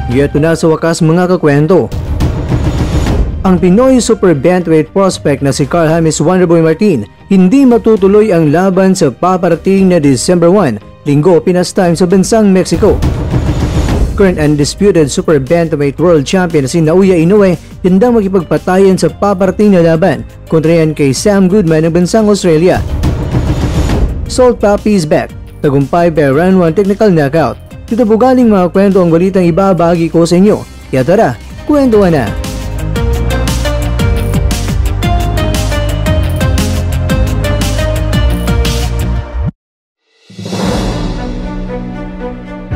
Ito na sa wakas mga kakwento. Ang Pinoy Super Bantamweight prospect na si Carl James Wonderboy Martin hindi matutuloy ang laban sa paparating na December 1, Linggo Pinas time sa bansang Mexico. Current undisputed Super Bantamweight World Champion na si Naoya Inoue handang makipagpatayan sa paparating na laban kontra yan kay Sam Goodman ng bansang Australia. Salt Papi is back. Tagumpay by round 1 technical knockout. Dito po galing mga kwento ang balitang ibabahagi ko sa inyo. Kaya tara, kwentuhan na!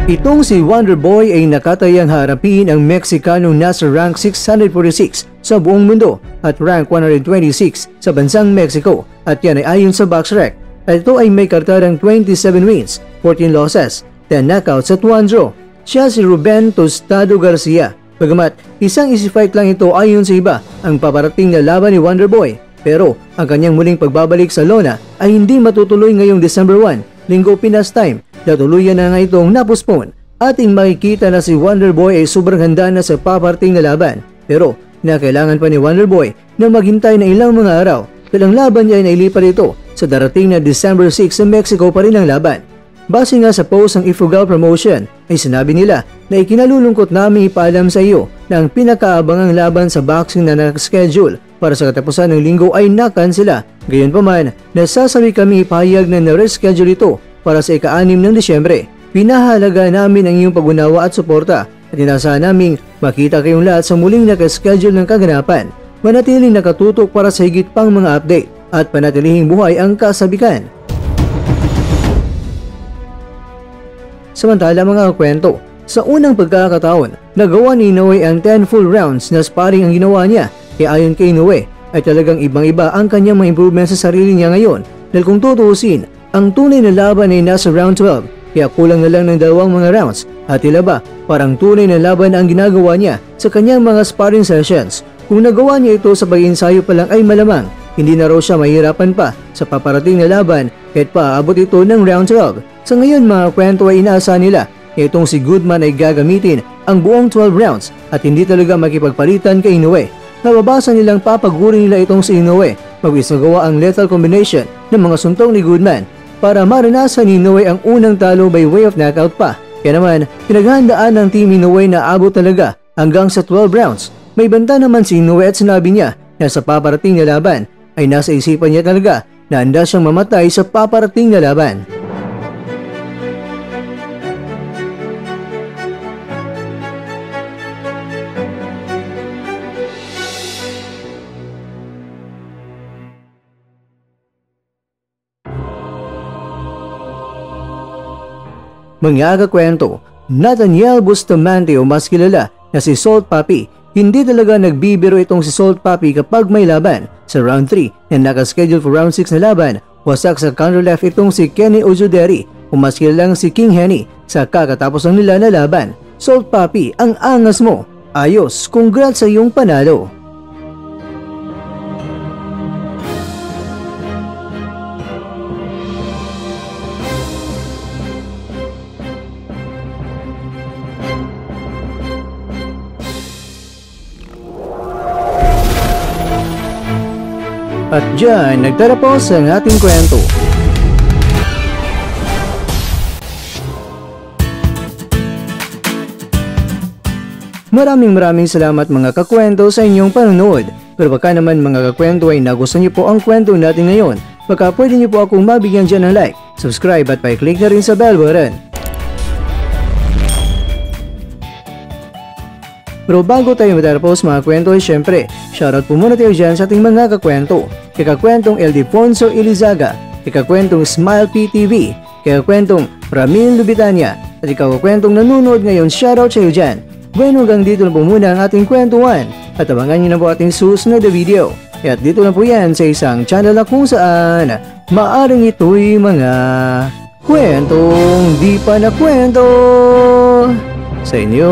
Itong si Wonderboy ay nakatayang harapin ang Mexicanong nasa rank 646 sa buong mundo at rank 126 sa bansang Mexico at yan ay ayon sa BoxRec. At ito ay may kartarang 27 wins, 14 losses, 10 knockouts at 1 draw. Siya si Ruben Tostado Garcia. Bagamat isang easy fight lang ito ayon sa iba ang paparating na laban ni Wonderboy. Pero ang kanyang muling pagbabalik sa lona ay hindi matutuloy ngayong December 1, Linggo Pinas time. Natuluyan na nga itong napospone. Ating makikita na si Wonderboy ay sobrang handa na sa paparating na laban. Pero kailangan pa ni Wonderboy na maghintay na ilang mga araw dahil ang laban niya ay nailipat ito sa darating na December 6 sa Mexico pa rin ang laban. Base nga sa post ng Ifugal Promotion ay sinabi nila na ikinalulungkot namin ipaalam sa iyo na ang pinakaabangang laban sa boxing na nakaschedule para sa katapusan ng linggo ay nakansela. Gayunpaman, nasasabi kami ipahayag na na-reschedule ito para sa ika-6 ng Disyembre. Pinahalaga namin ang iyong pag-unawa at suporta at inasahan naming makita kayong lahat sa muling nakaschedule ng kaganapan. Manatiling nakatutok para sa higit pang mga update at panatilihing buhay ang kasabikan. Samantala mga kwento, sa unang pagkakataon, nagawa ni Inoue ang 10 full rounds na sparring ang ginawa niya. Kaya ayon kay Inoue ay talagang ibang-iba ang kanyang mga improvement sa sarili niya ngayon. Dahil kung tutuusin, ang tunay na laban ay nasa round 12 kaya kulang na lang ng dalawang mga rounds at tila ba parang tunay na laban ang ginagawa niya sa kanyang mga sparring sessions. Kung nagawa niya ito sa pag-iensayo pa lang ay malamang hindi na raw siya mahirapan pa sa paparating na laban kahit paabot ito ng round 12. Sa ngayon mga kwento ay inaasahan nila na itong si Goodman ay gagamitin ang buong 12 rounds at hindi talaga makipagpalitan kay Inoue. Nababasa nilang papaguri nila itong si Inoue mag-isagawa ang lethal combination ng mga suntong ni Goodman para maranasan ni Inoue ang unang talo by way of knockout pa. Kaya naman, pinaghahandaan ng team Inoue na abot talaga hanggang sa 12 rounds. May banta naman si Inoue at sinabi niya na sa paparating na laban ay nasa isipan niya talaga na handa siyang mamatay sa paparating na laban. Mga kakwento, Nathaniel Bustamante o mas kilala na si Salt Papi, hindi talaga nagbibiro itong si Salt Papi kapag may laban. Sa round 3 na nakaschedule for round 6 na laban, wasak sa counter left itong si Kenny Ojoderi o mas kilalang si King Henny sa kakatapos ng nila na laban. Salt Papi, ang angas mo! Ayos, congrats sa iyong panalo! At dyan, nagtatapos ang ating kwento. Maraming salamat mga kakwento sa inyong panonood. Pero baka naman mga kakwento ay nagustuhan niyo po ang kwento natin ngayon. Baka pwede niyo po akong mabigyan dyan ng like, subscribe at pa-click na rin sa bell button. Pero bago tayo matapos mga kwento ay syempre, shoutout po muna tayo dyan sa ating mga kakwento. Kay kakwentong Eldefonso Ilizaga, kay kakwentong Smile PTV, kay kakwentong Ramil Lubitania, at ikaw kakwentong nanonood ngayon, shoutout sa iyo dyan. Bueno, hanggang dito na po muna ang ating kwentuhan at abangan nyo na po ating susunod na video. At dito na po yan sa isang channel na kung saan maaring ito'y mga kwentong di pa na kwento sa inyo.